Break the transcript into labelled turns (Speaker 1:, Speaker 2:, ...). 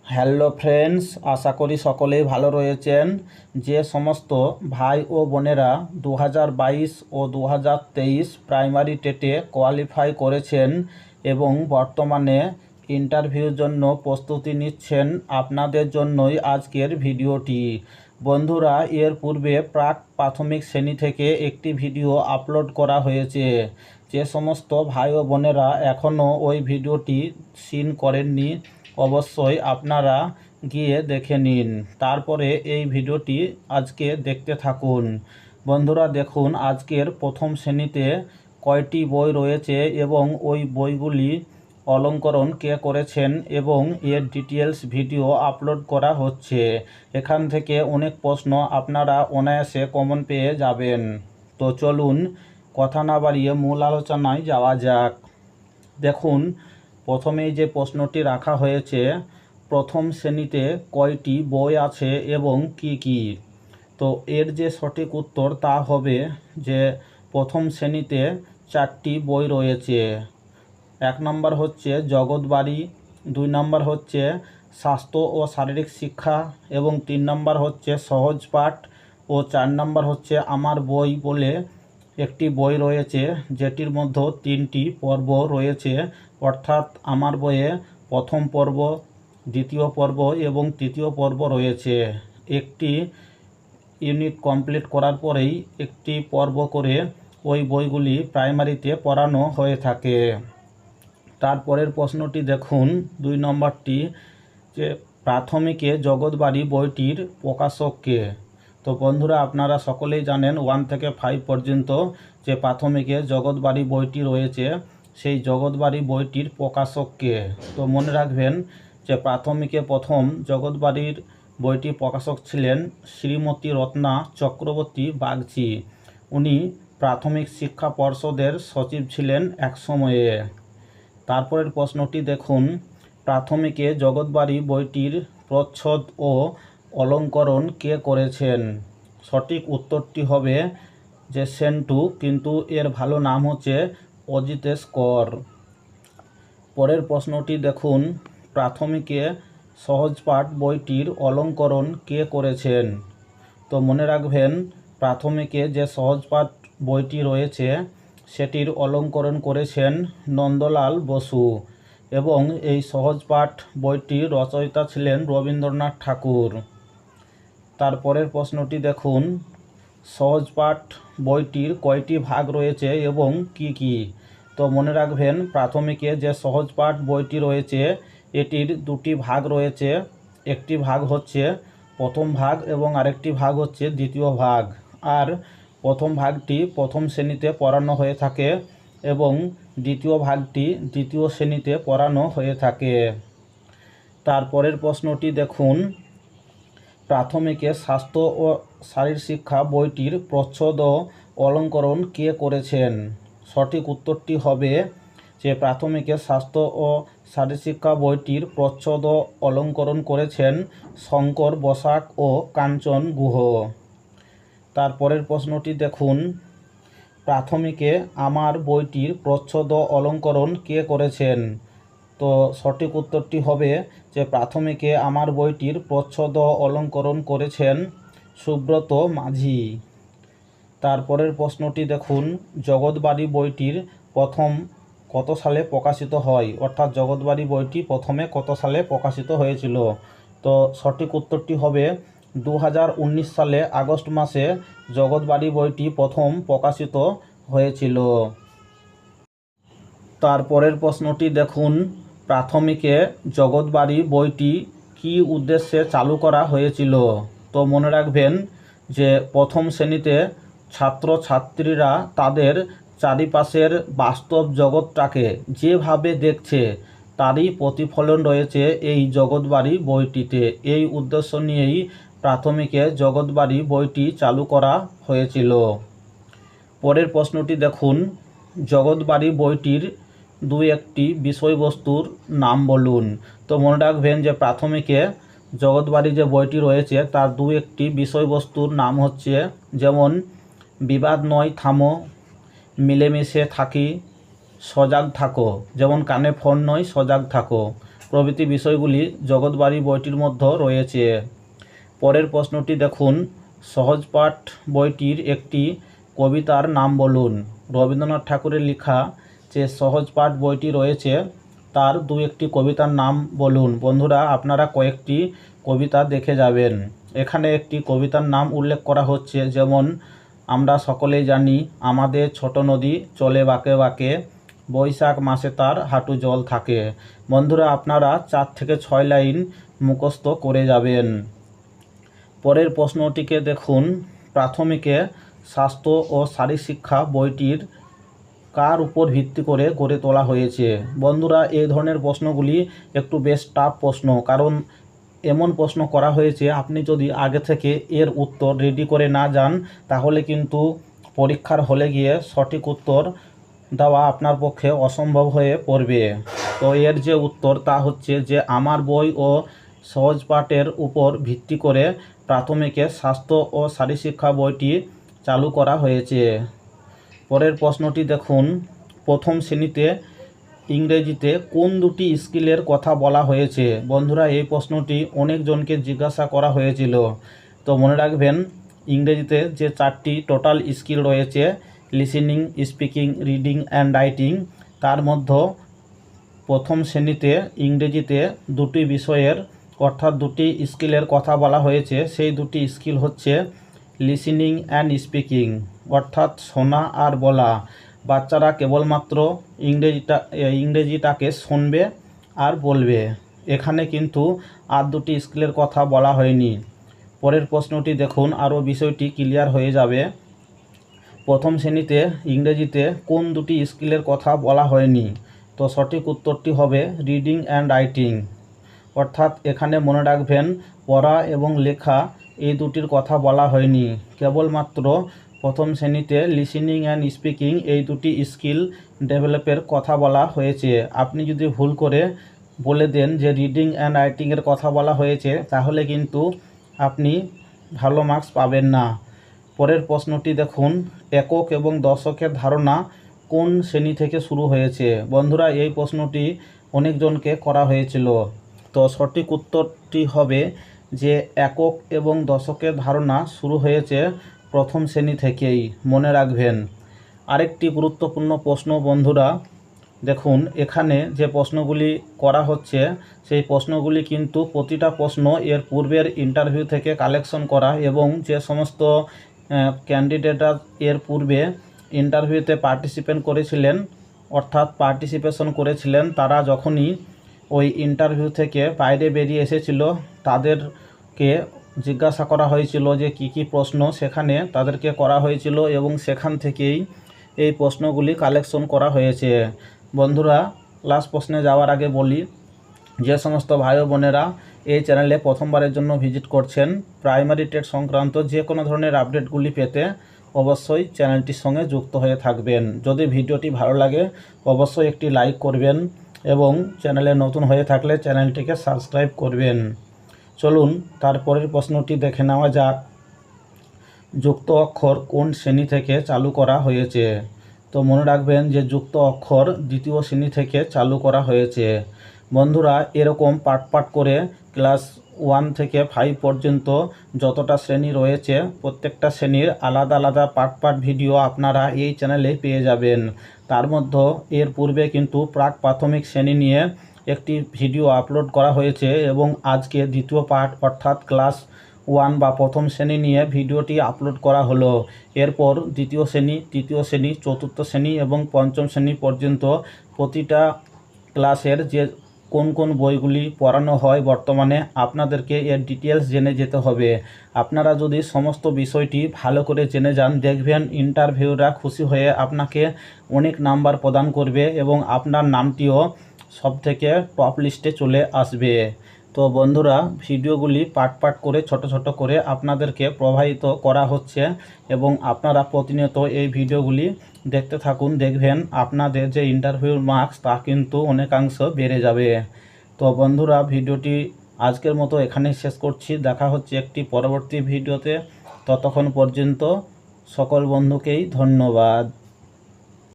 Speaker 1: Hello friends, আশা করি সকলেই ভালো রয়েছেন। যে সমস্ত ভাই ও বোনেরা 2022 ও 2023 প্রাইমারি টেটে কোয়ালিফাই করেছেন এবং বর্তমানে ইন্টারভিউর জন্য প্রস্তুতি নিচ্ছেন, আপনাদের জন্যই আজকের ভিডিওটি। বন্ধুরা, এর পূর্বে প্রাক প্রাথমিক শ্রেণী থেকে একটি ভিডিও আপলোড করা হয়েছে। যে সমস্ত ভাই ও বোনেরা এখনও ওই ভিডিওটি সিন করেননি, অবশ্যই আপনারা গিয়ে দেখে নিন, তারপরে এই ভিডিওটি আজকে দেখতে থাকুন। বন্ধুরা দেখুন, আজকের প্রথম শ্রেণীতে কয়টি বই রয়েছে এবং ওই বইগুলি অলঙ্করণ কে করেছেন এবং এর ডিটেলস ভিডিও আপলোড করা হচ্ছে। এখান থেকে অনেক প্রশ্ন আপনারা অনায়াসে কমন পেয়ে যাবেন। তো চলুন কথা না বাড়িয়ে মূল আলোচনায় যাওয়া যাক। দেখুন, প্রথমেই যে প্রশ্নটি রাখা হয়েছে, প্রথম শ্রেণীতে কয়টি বই আছে এবং কি কি। তো এর যে সঠিক উত্তর তা হবে যে প্রথম শ্রেণীতে 4টি বই রয়েছে। 1 নম্বর হচ্ছে জগৎবাড়ি, 2 নম্বর হচ্ছে স্বাস্থ্য ও শারীরিক শিক্ষা এবং 3 নম্বর হচ্ছে সহজ পাঠ ও 4 নম্বর হচ্ছে আমার বই বলে একটি বই রয়েছে, যেটির মধ্যে 3টি পর্ব রয়েছে। অর্থাৎ আমার বইয়ে প্রথম পর্ব, দ্বিতীয় পর্ব এবং তৃতীয় পর্ব রয়েছে। একটি ইউনিট কমপ্লিট করার পরেই একটি পর্ব করে ওই বইগুলি প্রাইমারিতে পড়ানো হয়ে থাকে। তারপরের প্রশ্নটি দেখুন, 2 নম্বরটি, যে প্রাথমিকে জগৎবাড়ি বইটির প্রকাশক কে। তো বন্ধুরা, আপনারা সকলেই জানেন 1 থেকে 5 পর্যন্ত যে প্রাথমিকে জগৎবাড়ি বইটি রয়েছে, সেই জগৎবাড়ি বইটির প্রকাশক কে। তো মনে রাখবেন যে প্রাথমিকে প্রথম জগৎবাড়ির বইটি প্রকাশক ছিলেন শ্রীমতী রত্না চক্রবর্তী বাগচি। উনি প্রাথমিক শিক্ষা পর্ষদের সচিব ছিলেন এক সময়ে। তারপরের প্রশ্নটি দেখুন, প্রাথমিকে জগৎবাড়ি বইটির প্রচ্ছদ ও অলঙ্করণ কে করেছেন। সঠিক উত্তরটি হবে যে সেন্টু, কিন্তু এর ভালো নাম হচ্ছে অজিতেশ কর। পরের প্রশ্নটি দেখুন, প্রাথমিকে সহজপাঠ বইটির অলঙ্করণ কে করেছেন। তো মনে রাখবেন, প্রাথমিকে যে সহজপাঠ বইটি রয়েছে সেটির অলঙ্করণ করেছেন নন্দলাল বসু এবং এই সহজপাঠ বইটির রচয়িতা ছিলেন রবীন্দ্রনাথ ঠাকুর। তারপরের প্রশ্নটি দেখুন, সহজপাঠ বইটির কয়টি ভাগ রয়েছে এবং কি কি। তো মনে রাখবেন, প্রাথমিকে যে সহজপাঠ বইটি রয়েছে এটির 2টি ভাগ রয়েছে। একটি ভাগ হচ্ছে প্রথম ভাগ এবং আরেকটি ভাগ হচ্ছে দ্বিতীয় ভাগ। আর প্রথম ভাগটি প্রথম শ্রেণীতে পড়ানো হয়ে থাকে এবং দ্বিতীয় ভাগটি দ্বিতীয় শ্রেণীতে পড়ানো হয়ে থাকে। তারপরের প্রশ্নটি দেখুন, প্রাথমিকে স্বাস্থ্য ও শারীরিক শিক্ষা বইটির প্রচ্ছদ ও অলঙ্করণ কে করেছেন। সঠিক উত্তরটি হবে যে প্রাথমিকে স্বাস্থ্য ও শারীরিক শিক্ষা বইটির প্রচ্ছদ ও অলঙ্করণ করেছেন শঙ্কর বসাক ও কাঞ্চন গুহ। তারপরের প্রশ্নটি দেখুন, প্রাথমিকে আমার বইটির প্রচ্ছদ ও অলঙ্করণ কে করেছেন। তো সঠিক উত্তরটি হবে যে প্রাথমিকে আমার বইটির প্রচ্ছদ ও অলঙ্করণ করেছেন সুব্রত মাঝি। তারপরের প্রশ্নটি দেখুন, জগৎবাড়ি বইটির প্রথম কত সালে প্রকাশিত হয়, অর্থাৎ জগৎবাড়ি বইটি প্রথমে কত সালে প্রকাশিত হয়েছিল। তো সঠিক উত্তরটি হবে 2019 সালে আগস্ট মাসে জগৎবাড়ি বইটি প্রথম প্রকাশিত হয়েছিল। তারপরের প্রশ্নটি দেখুন, প্রাথমিকে জগৎবাড়ি বইটি কী উদ্দেশ্যে চালু করা হয়েছিল। তো মনে রাখবেন যে প্রথম শ্রেণীতে ছাত্রছাত্রীরা তাদের চারিপাশের বাস্তব জগৎটাকে যেভাবে দেখছে তারই প্রতিফলন রয়েছে এই জগৎবাড়ি বইটিতে। এই উদ্দেশ্য নিয়েই প্রাথমিকে জগৎবাড়ি বইটি চালু করা হয়েছিল। পরের প্রশ্নটি দেখুন, জগৎবাড়ি বইটির 2-1টি বিষয়বস্তুর নাম বলুন। তো মনে রাখবেন যে প্রাথমিকে জগৎবাড়ি যে বইটি রয়েছে তার 2-1টি বিষয়বস্তুর নাম হচ্ছে, যেমন বিবাদ নয় থামো, মিলেমিশে থাকি, সজাগ থাকো। যেমন কানে ফোন নয়, সজাগ থাকো। প্রভৃতি বিষয়গুলি জগৎবাড়ি বইটির মধ্যে রয়েছে। পরের প্রশ্নটি দেখুন, সহজপাঠ বইটির একটি কবিতার নাম বলুন। রবীন্দ্রনাথ ঠাকুরের লেখা যে সহজপাঠ বইটি রয়েছে তার দু একটি কবিতার নাম বলুন। বন্ধুরা, আপনারা কয়েকটি কবিতা দেখে যাবেন। এখানে একটি কবিতার নাম উল্লেখ করা হচ্ছে, যেমন আমরা সকলেই জানি আমাদের ছোট নদী চলে বাঁকে বাঁকে, বৈশাখ মাসে তার হাঁটু জল থাকে। বন্ধুরা, আপনারা 4 থেকে 6 লাইন মুখস্থ করে যাবেন। পরের প্রশ্নটিকে দেখুন, প্রাথমিকে স্বাস্থ্য ও শারীরশিক্ষা বইটির কার উপর ভিত্তি করে গড়ে তোলা হয়েছে? বন্ধুরা, এই ধরনের প্রশ্নগুলি একটু বেশ টাফ প্রশ্ন, কারণ এমন প্রশ্ন করা হয়েছে আপনি যদি আগে থেকে এর উত্তর রেডি করে না যান তাহলে কিন্তু পরীক্ষার হলে গিয়ে সঠিক উত্তর দেওয়া আপনার পক্ষে অসম্ভব হয়ে পড়বে। তো এর যে উত্তর তা হচ্ছে যে আমার বই ও সহজপাঠের উপর ভিত্তি করে প্রাথমিকে স্বাস্থ্য ও শারীরশিক্ষা বইটি চালু করা হয়েছে। পরের প্রশ্নটি দেখুন, প্রথম শ্রেণীতে ইংরেজিতে কোন দুটি স্কিলের কথা বলা হয়েছে? বন্ধুরা, এই প্রশ্নটি অনেকজনকে জিজ্ঞাসা করা হয়েছিল। তো মনে রাখবেন, ইংরেজিতে যে 4টি টোটাল স্কিল রয়েছে, listening, speaking, reading and writing, তার মধ্যে প্রথম শ্রেণীতে ইংরেজিতে দুটি বিষয়ের অর্থাৎ দুটি স্কিলের কথা বলা হয়েছে। সেই দুটি স্কিল হচ্ছে লিসেনিং অ্যান্ড স্পিকিং, অর্থাৎ শোনা আর বলা। বাচ্চারা কেবলমাত্র ইংরেজিটাকে শুনবে আর বলবে। এখানে কিন্তু আর দুটি স্কিলের কথা বলা হয়নি। পরের প্রশ্নটি দেখুন, আরও বিষয়টি ক্লিয়ার হয়ে যাবে। প্রথম শ্রেণীতে ইংরেজিতে কোন দুটি স্কিলের কথা বলা হয়নি? তো সঠিক উত্তরটি হবে রিডিং অ্যান্ড রাইটিং। অর্থাৎ এখানে মনে রাখবেন, পড়া এবং লেখা এই দুটির কথা বলা হয়নি। কেবলমাত্র প্রথম শ্রেণীতে লিসেনিং অ্যান্ড স্পিকিং এই দুটি স্কিল ডেভেলপের কথা বলা হয়েছে। আপনি যদি ভুল করে বলে দেন যে রিডিং অ্যান্ড রাইটিংয়ের কথা বলা হয়েছে, তাহলে কিন্তু আপনি ভালো মার্কস পাবেন না। পরের প্রশ্নটি দেখুন, একক এবং দশকের ধারণা কোন শ্রেণী থেকে শুরু হয়েছে? বন্ধুরা, এই প্রশ্নটি অনেকজনকে করা হয়েছিল। তো সঠিক উত্তরটি হবে যে একক এবং দশকের ধারণা শুরু হয়েছে প্রথম শ্রেণী থেকেই, মনে রাখবেন। আরেকটি গুরুত্বপূর্ণ প্রশ্ন বন্ধুরা, দেখুন এখানে যে প্রশ্নগুলি করা হচ্ছে সেই প্রশ্নগুলি কিন্তু প্রতিটা প্রশ্ন এর পূর্বের ইন্টারভিউ থেকে কালেকশন করা, এবং যে সমস্ত ক্যান্ডিডেটরা এর পূর্বে ইন্টারভিউতে পার্টিসিপেশন করেছিলেন, তারা যখনই ওই ইন্টারভিউ থেকে বাইরে বেরিয়ে এসেছিল তাদেরকে জিজ্ঞাসা করা হয়েছিল যে কি কি প্রশ্ন সেখানে তাদেরকে করা হয়েছিল, এবং সেখান থেকেই এই প্রশ্নগুলি কালেকশন করা হয়েছে। বন্ধুরা, লাস্ট প্রশ্নে যাওয়ার আগে বলি, যে সমস্ত ভাই ও বোনেরা এই চ্যানেলে প্রথমবারের জন্য ভিজিট করছেন, প্রাইমারি টেট সংক্রান্ত যে কোনো ধরনের আপডেটগুলি পেতে অবশ্যই চ্যানেলটির সঙ্গে যুক্ত হয়ে থাকবেন। যদি ভিডিওটি ভালো লাগে অবশ্যই একটি লাইক করবেন, এবং চ্যানেলে নতুন হয়ে থাকলে চ্যানেলটিকে সাবস্ক্রাইব করবেন। চলুন তারপরের প্রশ্নটি দেখে নেওয়া যাক। যুক্ত অক্ষর কোন শ্রেণী থেকে চালু করা হয়েছে? তো মনে রাখবেন যে যুক্ত অক্ষর দ্বিতীয় শ্রেণী থেকে চালু করা হয়েছে। বন্ধুরা, এরকম পার্ট করে ক্লাস 1 থেকে 5 পর্যন্ত যতটা শ্রেণী রয়েছে প্রত্যেকটা শ্রেণীর আলাদা আলাদা পার্ট ভিডিও আপনারা এই চ্যানেলে পেয়ে যাবেন। তার মধ্যে এর পূর্বে কিন্তু প্রাক প্রাথমিক শ্রেণী নিয়ে একটি ভিডিও আপলোড করা হয়েছে, এবং আজকে দ্বিতীয় পার্ট অর্থাৎ ক্লাস 1 বা প্রথম শ্রেণী নিয়ে ভিডিওটি আপলোড করা হলো। এরপর দ্বিতীয় শ্রেণী, তৃতীয় শ্রেণী, চতুর্থ শ্রেণী এবং পঞ্চম শ্রেণী পর্যন্ত প্রতিটা ক্লাসের যে কোন কোন বইগুলি পড়ানো হয় বর্তমানে আপনাদেরকে এর ডিটেলস জেনে যেতে হবে। আপনারা যদি সমস্ত বিষয়টি ভালো করে জেনে যান, দেখবেন ইন্টারভিউরা খুশি হয়ে আপনাকে অনেক নাম্বার প্রদান করবে, এবং আপনার নামটিও সবথেকে টপ লিস্টে চলে আসবে। তো বন্ধুরা, ভিডিওগুলি পার্ট করে ছোট করে আপনাদেরকে প্রবাহিত করা হচ্ছে, এবং আপনারা প্রতিনিয়ত এই ভিডিওগুলি দেখতে থাকুন। দেখবেন আপনাদের যে ইন্টারভিউর মার্কস তা কিন্তু অনেকাংশ বেড়ে যাবে। তো বন্ধুরা, ভিডিওটি আজকের মতো এখানেই শেষ করছি। দেখা হচ্ছে একটি পরবর্তী ভিডিওতে। ততক্ষণ পর্যন্ত সকল বন্ধুকেই ধন্যবাদ।